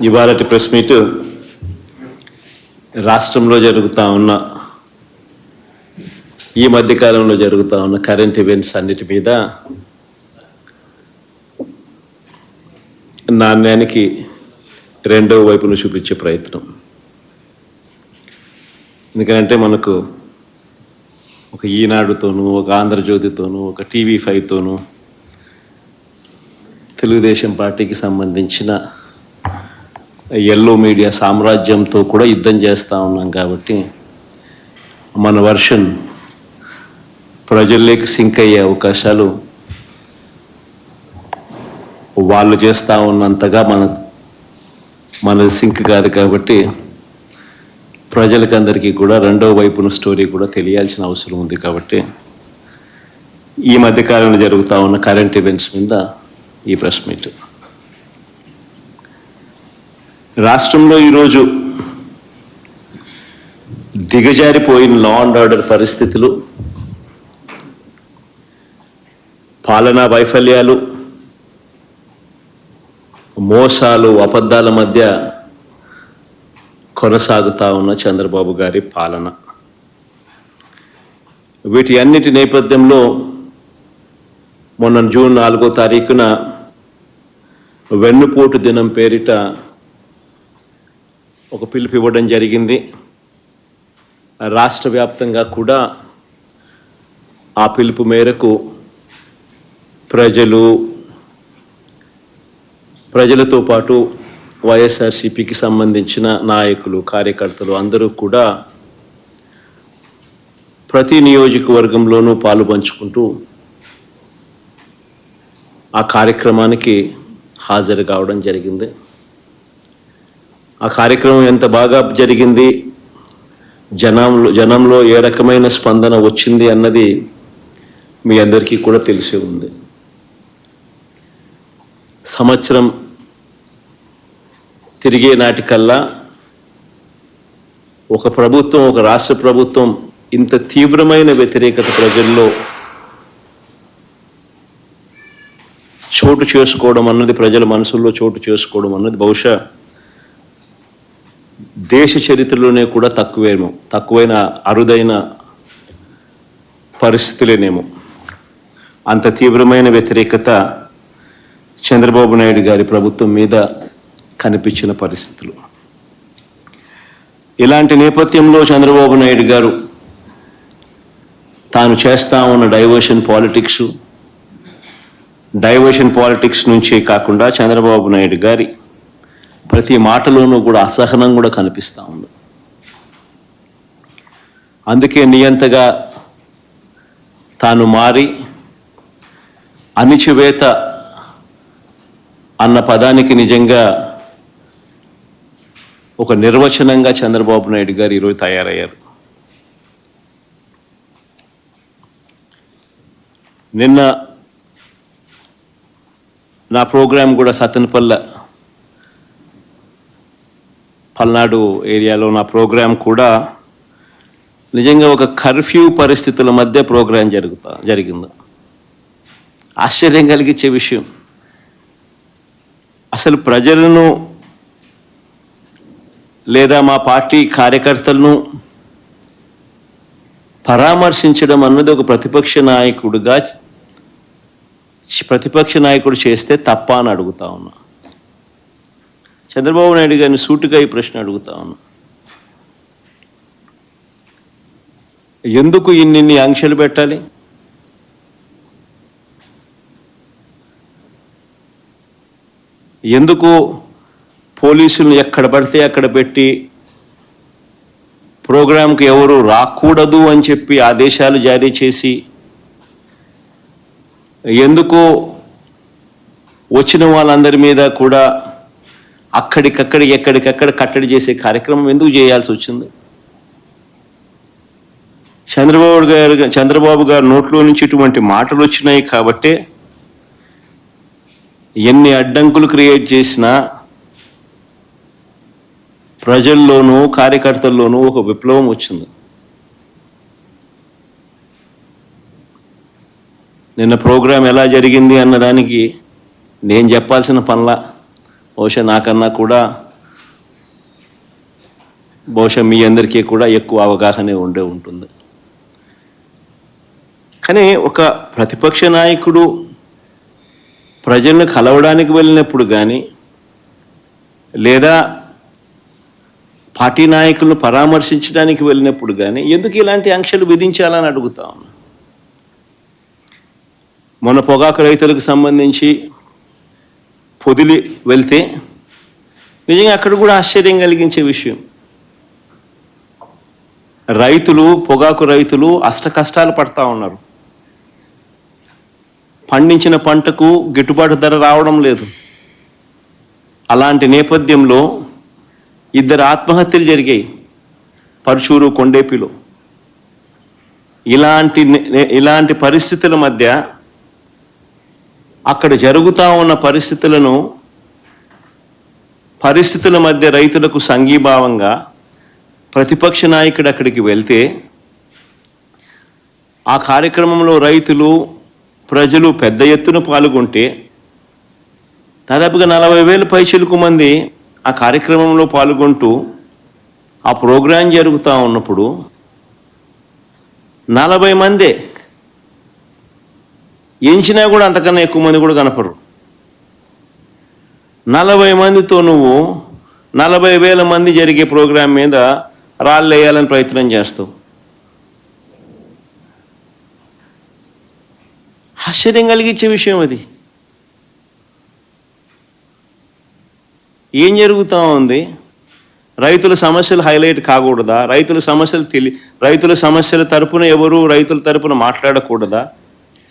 ఇవాళటి press meet రాష్ట్రంలో జరుగుతూ ఉన్న ఈ మధ్యకాలంలో జరుగుతూ ఉన్న కరెంట్ ఈవెంట్స్ అన్నిటి మీద నాణ్యానికి రెండవ వైపును చూపించే ప్రయత్నం. ఎందుకంటే మనకు ఒక ఈనాడుతోనూ, ఒక ఆంధ్రజ్యోతితోనూ, ఒక TV5తోనూ తెలుగుదేశం పార్టీకి సంబంధించిన ఎల్లో మీడియా సామ్రాజ్యంతో కూడా యుద్ధం చేస్తూ ఉన్నాం. కాబట్టి మన వర్షన్ ప్రజల్లోకి సింక్ అయ్యే అవకాశాలు వాళ్ళు చేస్తూ ఉన్నంతగా మనది సింక్ కాదు. కాబట్టి ప్రజలకందరికీ కూడా రెండవ వైపున స్టోరీ కూడా తెలియాల్సిన అవసరం ఉంది. కాబట్టి ఈ మధ్యకాలంలో జరుగుతూ ఉన్న కరెంట్ ఈవెంట్స్ మీద ఈ ప్రెస్ మీట్. రాష్ట్రంలో ఈరోజు దిగజారిపోయిన లా అండ్ ఆర్డర్ పరిస్థితులు, పాలనా వైఫల్యాలు, మోసాలు, అబద్ధాల మధ్య కొనసాగుతూ ఉన్న చంద్రబాబు గారి పాలన. వీటి అన్నిటి నేపథ్యంలో మొన్న జూన్ 4వ తారీఖున వెన్నుపోటు దినం పేరిట ఒక పిలుపు ఇవ్వడం జరిగింది. రాష్ట్ర వ్యాప్తంగా కూడా ఆ పిలుపు మేరకు ప్రజలతో పాటు వైఎస్ఆర్సీపీకి సంబంధించిన నాయకులు, కార్యకర్తలు అందరూ కూడా ప్రతి నియోజకవర్గంలోనూ పాలు పంచుకుంటూ ఆ కార్యక్రమానికి హాజరు కావడం జరిగింది. ఆ కార్యక్రమం ఎంత బాగా జరిగింది, జనంలో ఏ రకమైన స్పందన వచ్చింది అన్నది మీ అందరికీ కూడా తెలిసి ఉంది. సంవత్సరం తిరిగే నాటికల్లా ఒక రాష్ట్ర ప్రభుత్వం ఇంత తీవ్రమైన వ్యతిరేకత ప్రజల్లో చోటు చేసుకోవడం అన్నది, ప్రజల మనసుల్లో చోటు చేసుకోవడం అన్నది బహుశా దేశ చరిత్రలోనే కూడా తక్కువైన అరుదైన పరిస్థితులేనేమో. అంత తీవ్రమైన వ్యతిరేకత చంద్రబాబు నాయుడు గారి ప్రభుత్వం మీద కనిపించిన పరిస్థితులు. ఇలాంటి నేపథ్యంలో చంద్రబాబు నాయుడు గారు తాను చేస్తా ఉన్న డైవర్షన్ పాలిటిక్స్ నుంచే కాకుండా చంద్రబాబు నాయుడు గారి ప్రతి మాటలోనూ కూడా అసహనం కూడా కనిపిస్తూ ఉంది. అందుకే నియంతగా తాను మారి అణిచివేత అన్న పదానికి నిజంగా ఒక నిర్వచనంగా చంద్రబాబు నాయుడు గారు ఈరోజు తయారయ్యారు. నిన్న నా ప్రోగ్రాం కూడా పల్నాడు ఏరియాలో నా ప్రోగ్రాం కూడా నిజంగా ఒక కర్ఫ్యూ పరిస్థితుల మధ్య ప్రోగ్రాం జరిగింది. ఆశ్చర్యం కలిగించే విషయం, అసలు ప్రజలను లేదా మా పార్టీ కార్యకర్తలను పరామర్శించడం అన్నది ఒక ప్రతిపక్ష నాయకుడు చేస్తే తప్ప అని అడుగుతా ఉన్నా. చంద్రబాబు నాయుడు గారిని సూటిగా ఈ ప్రశ్న అడుగుతా ఉన్నా. ఎందుకు ఇన్ని ఆంక్షలు పెట్టాలి? ఎందుకు పోలీసులను ఎక్కడ పడితే అక్కడ పెట్టి ప్రోగ్రాంకి ఎవరు రాకూడదు అని చెప్పి ఆదేశాలు జారీ చేసి, ఎందుకు వచ్చిన వాళ్ళందరి మీద కూడా ఎక్కడికక్కడ కట్టడి చేసే కార్యక్రమం ఎందుకు చేయాల్సి వచ్చింది? చంద్రబాబు గారు నోట్లో నుంచి ఇటువంటి మాటలు వచ్చినాయి కాబట్టే ఎన్ని అడ్డంకులు క్రియేట్ చేసినా ప్రజల్లోనూ కార్యకర్తల్లోనూ ఒక విప్లవం వచ్చింది. నిన్న ప్రోగ్రాం ఎలా జరిగింది అన్నదానికి నేను చెప్పాల్సిన పనుల బహుశా నాకన్నా కూడా బహుశా మీ అందరికీ కూడా ఎక్కువ అవగాహన ఉంటుంది. కానీ ఒక ప్రతిపక్ష నాయకుడు ప్రజలను కలవడానికి వెళ్ళినప్పుడు కానీ లేదా పార్టీ నాయకులను పరామర్శించడానికి వెళ్ళినప్పుడు కానీ ఎందుకు ఇలాంటి ఆంక్షలు విధించాలని అడుగుతా ఉన్నా. మొన్న పొగాకు రైతులకు సంబంధించి పొదిలి వెళ్తే నిజంగా అక్కడ కూడా ఆశ్చర్యం కలిగించే విషయం, పొగాకు రైతులు అష్టకష్టాలు పడతా ఉన్నారు. పండించిన పంటకు గిట్టుబాటు ధర రావడం లేదు. అలాంటి నేపథ్యంలో 2 ఆత్మహత్యలు జరిగాయి పరుచూరు కొండేపిలో. ఇలాంటి పరిస్థితుల మధ్య అక్కడ జరుగుతూ ఉన్న పరిస్థితుల మధ్య రైతులకు సంఘీభావంగా ప్రతిపక్ష నాయకుడు అక్కడికి వెళ్తే ఆ కార్యక్రమంలో రైతులు ప్రజలు పెద్ద ఎత్తున పాల్గొంటే దాదాపుగా 40,000 పైచిలకు మంది ఆ కార్యక్రమంలో పాల్గొంటూ ఆ ప్రోగ్రాం జరుగుతూ ఉన్నప్పుడు 40 మందే ఎంచినా కూడా అంతకన్నా ఎక్కువ మంది కూడా కనపడరు. 40 మందితో నువ్వు 40,000 మంది జరిగే ప్రోగ్రాం మీద రాళ్ళు వేయాలని ప్రయత్నం చేస్తావు. ఆశ్చర్యం కలిగించే విషయం అది. ఏం జరుగుతూ ఉంది? రైతుల సమస్యలు హైలైట్ కాకూడదా? రైతుల సమస్యల తరపున ఎవరు రైతుల తరపున మాట్లాడకూడదా?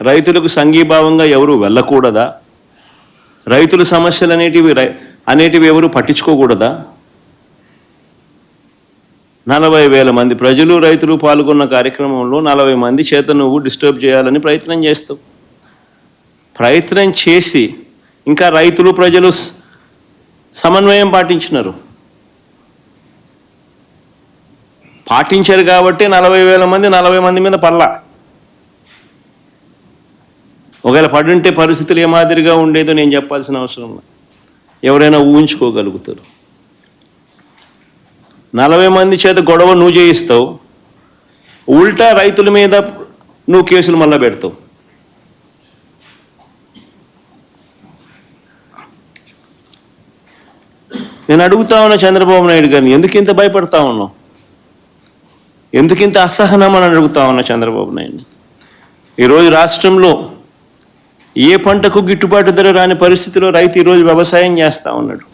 రైతులకు సంఘీభావంగా ఎవరు వెళ్ళకూడదా? రైతుల సమస్యలు అనేటివి ఎవరు పట్టించుకోకూడదా? 40,000 మంది ప్రజలు రైతులు పాల్గొన్న కార్యక్రమంలో 40 మంది చేత నువ్వు డిస్టర్బ్ చేయాలని ప్రయత్నం చేస్తావు. ప్రయత్నం చేసి ఇంకా రైతులు ప్రజలు సమన్వయం పాటించారు కాబట్టి 40,000 మంది 40 మంది మీద పల్లా. ఒకవేళ పడుంటే పరిస్థితులు ఏ మాదిరిగా ఉండేదో నేను చెప్పాల్సిన అవసరం లేదు, ఎవరైనా ఊహించుకోగలుగుతారు. 40 మంది చేత గొడవ నువ్వు చేయిస్తావు, ఉల్టా రైతుల మీద నువ్వు కేసులు మళ్ళా పెడతావు. నేను అడుగుతా ఉన్నా చంద్రబాబు నాయుడు గారిని, ఎందుకింత భయపడతా ఉన్నావు? ఎందుకింత అసహనం అని అడుగుతా ఉన్నా చంద్రబాబు నాయుడిని. ఈరోజు రాష్ట్రంలో ఏ పంటకు గిట్టుబాటు ధర రాని పరిస్థితిలో రైతు ఈరోజు వ్యవసాయం చేస్తూ ఉన్నాడు.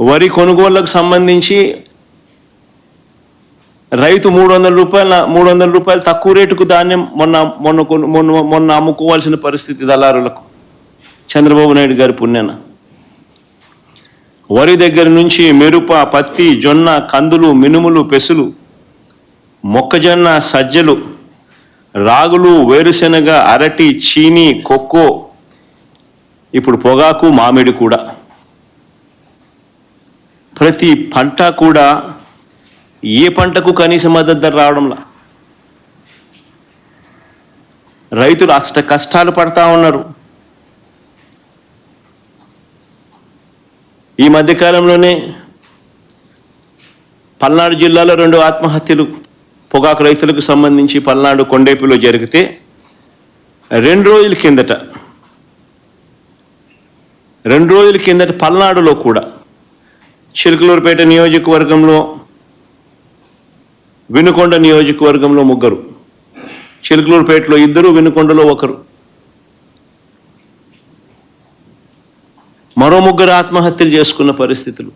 వరి కొనుగోళ్లకు సంబంధించి రైతు 300 రూపాయలు తక్కువ రేటుకు ధాన్యం మొన్న అమ్ముకోవాల్సిన పరిస్థితి దళారులకు. చంద్రబాబు నాయుడు గారి పుణ్యాన వరి దగ్గర నుంచి మిరప, పత్తి, జొన్న, కందులు, మినుములు, పెసులు, మొక్కజొన్న, సజ్జలు, రాగులు, వేరుశెనగ, అరటి, చీని, కొక్కో, ఇప్పుడు పొగాకు, మామిడి కూడా, ప్రతి పంట కూడా ఏ పంటకు కనీస మద్దతు ధర రావడంలా. రైతులు అష్ట కష్టాలు పడతా ఉన్నారు. ఈ మధ్యకాలంలోనే పల్నాడు జిల్లాలో 2 ఆత్మహత్యలు పొగాకు రైతులకు సంబంధించి పల్నాడు కొండేపిలో జరిగితే 2 రోజుల కిందట పల్నాడులో కూడా చిలుకలూరుపేట నియోజకవర్గంలో, వినుకొండ నియోజకవర్గంలో 3, చిలుకలూరుపేటలో 2, వినుకొండలో 1, మరో 3 ఆత్మహత్యలు చేసుకున్న పరిస్థితులు.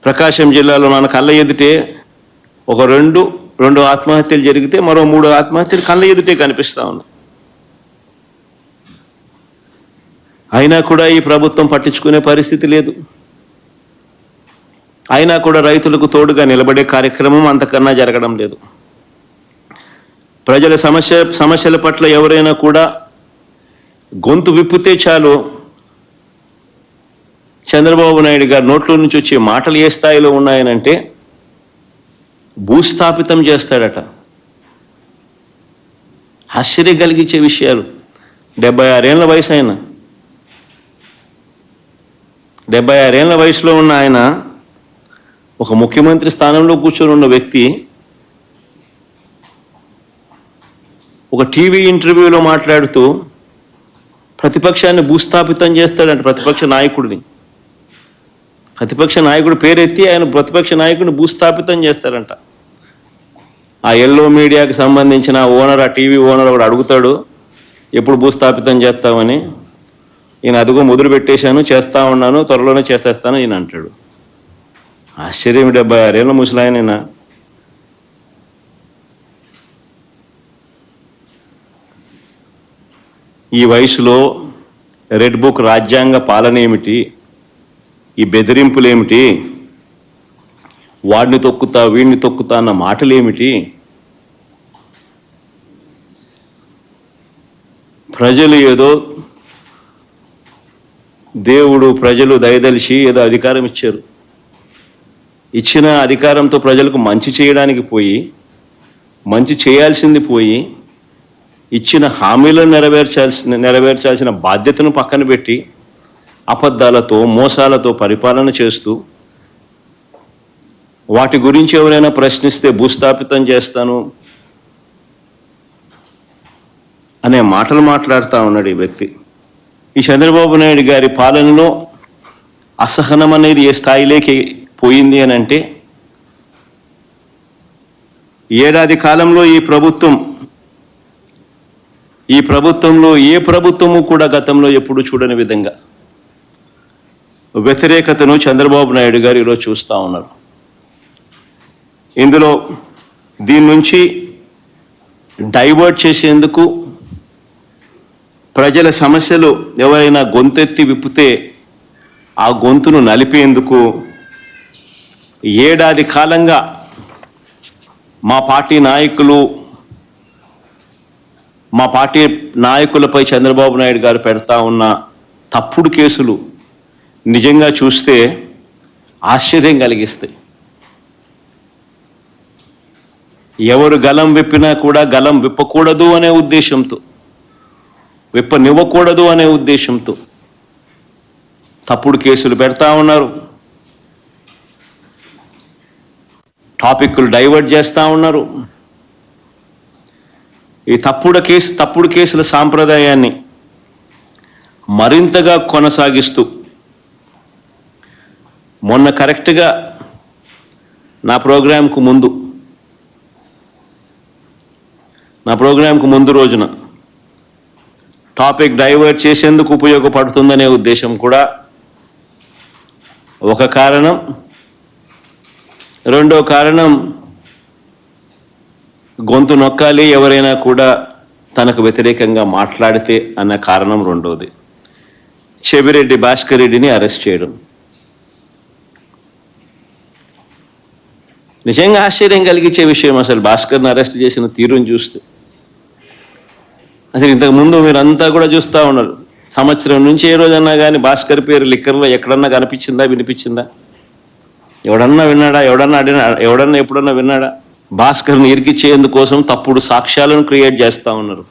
ప్రకాశం జిల్లాలో మన కళ్ళ ఎదుటే ఒక 2 ఆత్మహత్యలు జరిగితే మరో 3 ఆత్మహత్యలు కళ్ళ ఎదుటే కనిపిస్తూ ఉన్నాయి. అయినా కూడా ఈ ప్రభుత్వం పట్టించుకునే పరిస్థితి లేదు. అయినా కూడా రైతులకు తోడుగా నిలబడే కార్యక్రమం అంతకన్నా జరగడం లేదు. ప్రజల సమస్యల పట్ల ఎవరైనా కూడా గొంతు విప్పితే చాలు చంద్రబాబు నాయుడు గారు నోట్లో నుంచి వచ్చే మాటలు ఏ స్థాయిలో ఉన్నాయనంటే భూస్థాపితం చేస్తాడట. ఆశ్చర్యం కలిగించే విషయాలు. 76 ఏళ్ల వయసు ఆయన, 76 ఏళ్ల వయసులో ఉన్న ఆయన, ఒక ముఖ్యమంత్రి స్థానంలో కూర్చొని ఉన్న వ్యక్తి ఒక టీవీ ఇంటర్వ్యూలో మాట్లాడుతూ ప్రతిపక్షాన్ని భూస్థాపితం చేస్తాడంట. ప్రతిపక్ష నాయకుడు పేరెత్తి ఆయన ప్రతిపక్ష నాయకుడిని భూస్థాపితం చేస్తాడంట. ఆ ఎల్లో మీడియాకి సంబంధించిన ఓనర్, ఆ టీవీ ఓనర్ ఒకడు అడుగుతాడు, ఎప్పుడు భూస్థాపితం చేస్తామని. ఈయన అదుగో ముదురు పెట్టేశాను, చేస్తా ఉన్నాను, త్వరలోనే చేసేస్తాను ఈయన అంటాడు. ఆశ్చర్యం. 76 ఏళ్ళ ముసలాయన. ఈ వయసులో రెడ్ బుక్ రాజ్యాంగ పాలన ఏమిటి, ఈ బెదిరింపులేమిటి, వాడిని తొక్కుతా వీడిని తొక్కుతా అన్న మాటలేమిటి? ప్రజలు ఏదో దేవుడు ప్రజలు దయదలిచి ఏదో అధికారం ఇచ్చారు. ఇచ్చిన అధికారంతో ప్రజలకు మంచి చేయడానికి పోయి, మంచి చేయాల్సింది పోయి, ఇచ్చిన హామీలను నెరవేర్చాల్సిన బాధ్యతను పక్కన పెట్టి అబద్ధాలతో మోసాలతో పరిపాలన చేస్తూ, వాటి గురించి ఎవరైనా ప్రశ్నిస్తే భూస్థాపితం చేస్తాను అనే మాటలు మాట్లాడుతూ ఉన్నాడు ఈ వ్యక్తి. ఈ చంద్రబాబు నాయుడు గారి పాలనలో అసహనం అనేది ఏ స్థాయిలోకి పోయింది అని అంటే, ఏడాది కాలంలో ఈ ప్రభుత్వంలో ఏ ప్రభుత్వము కూడా గతంలో ఎప్పుడు చూడని విధంగా వ్యతిరేకతను చంద్రబాబు నాయుడు గారు ఈరోజు చూస్తూ ఉన్నారు. ఇందులో దీని నుంచి డైవర్ట్ చేసేందుకు, ప్రజల సమస్యలు ఎవరైనా గొంతెత్తి విప్పితే ఆ గొంతును నలిపేందుకు ఏడాది కాలంగా మా పార్టీ నాయకులపై చంద్రబాబు నాయుడు గారు పెడతా ఉన్న తప్పుడు కేసులు నిజంగా చూస్తే ఆశ్చర్యం కలిగిస్తాయి. ఎవరు గలం విప్పినా కూడా గలం విప్పకూడదు అనే ఉద్దేశంతో, విప్పనివ్వకూడదు అనే ఉద్దేశంతో తప్పుడు కేసులు పెడతా ఉన్నారు, టాపిక్లు డైవర్ట్ చేస్తూ ఉన్నారు. ఈ తప్పుడు కేసుల సాంప్రదాయాన్ని మరింతగా కొనసాగిస్తూ, మొన్న కరెక్ట్గా నా ప్రోగ్రాంకు ముందు రోజున టాపిక్ డైవర్ట్ చేసేందుకు ఉపయోగపడుతుందనే ఉద్దేశం కూడా ఒక కారణం. రెండో కారణం, గొంతు నొక్కాలి ఎవరైనా కూడా తనకు వ్యతిరేకంగా మాట్లాడితే అన్న కారణం రెండోది. చెవిరెడ్డి భాస్కర్ రెడ్డిని అరెస్ట్ చేయడం నిజంగా ఆశ్చర్యం కలిగించే విషయం. అసలు భాస్కర్ని అరెస్ట్ చేసిన తీరుని చూస్తే, అసలు ఇంతకుముందు మీరంతా కూడా చూస్తూ ఉన్నారు, సంవత్సరం నుంచి ఏ రోజన్నా కానీ భాస్కర్ పేరు లిక్కర్లో ఎక్కడన్నా కనిపించిందా, వినిపించిందా? ఎవడన్నా విన్నాడా? ఎవడన్నా ఎప్పుడన్నా విన్నాడా? భాస్కర్ని ఇరికిచ్చేందుకోసం తప్పుడు సాక్ష్యాలను క్రియేట్ చేస్తూ ఉన్నారు.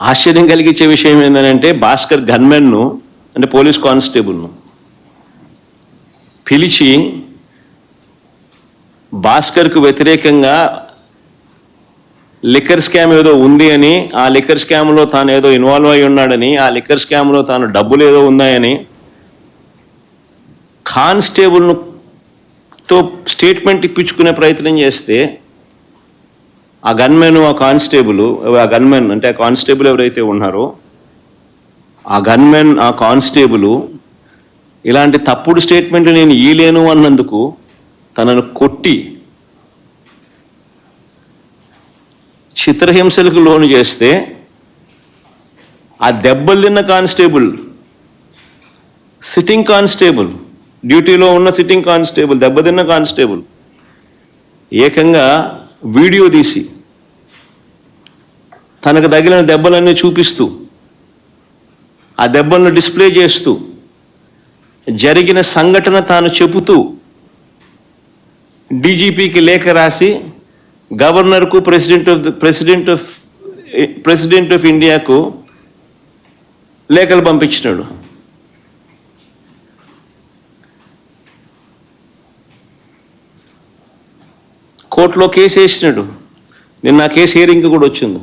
ఆశ్చర్యం కలిగించే విషయం ఏంటంటే, భాస్కర్ గన్మెన్ను, అంటే పోలీస్ కానిస్టేబుల్ను పిలిచి భాస్కర్కు వ్యతిరేకంగా లిక్కర్ స్కామ్ ఏదో ఉంది అని, ఆ లిక్కర్ స్కామ్లో తాను ఏదో ఇన్వాల్వ్ అయి ఉన్నాడని, ఆ లిక్కర్ స్కామ్లో తాను డబ్బులు ఏదో ఉన్నాయని కానిస్టేబుల్తో స్టేట్మెంట్ ఇప్పించుకునే ప్రయత్నం చేస్తే, ఆ గన్మెన్, ఆ గన్మెన్ అంటే ఆ కానిస్టేబుల్ ఎవరైతే ఉన్నారో ఆ గన్మెన్, ఆ కానిస్టేబుల్ ఇలాంటి తప్పుడు స్టేట్మెంట్ నేను ఇయ్యలేను అన్నందుకు తనను కొట్టి చిత్రహింసలకు లోను చేస్తే, ఆ దెబ్బలు తిన్న కానిస్టేబుల్, సిట్టింగ్ కానిస్టేబుల్, డ్యూటీలో ఉన్న సిట్టింగ్ కానిస్టేబుల్, దెబ్బతిన్న కానిస్టేబుల్ ఏకంగా వీడియో తీసి తనకు తగిలిన దెబ్బలన్నీ చూపిస్తూ, ఆ దెబ్బలను డిస్ప్లే చేస్తూ జరిగిన సంఘటన తాను చెబుతూ డీజీపీకి లేఖ రాసి గవర్నర్కు ప్రెసిడెంట్ ఆఫ్ ఇండియాకు లేఖలు పంపించినాడు. కోర్టులో కేసు వేసినాడు. నిన్న ఆ కేసు హియరింగ్ కూడా వచ్చింది.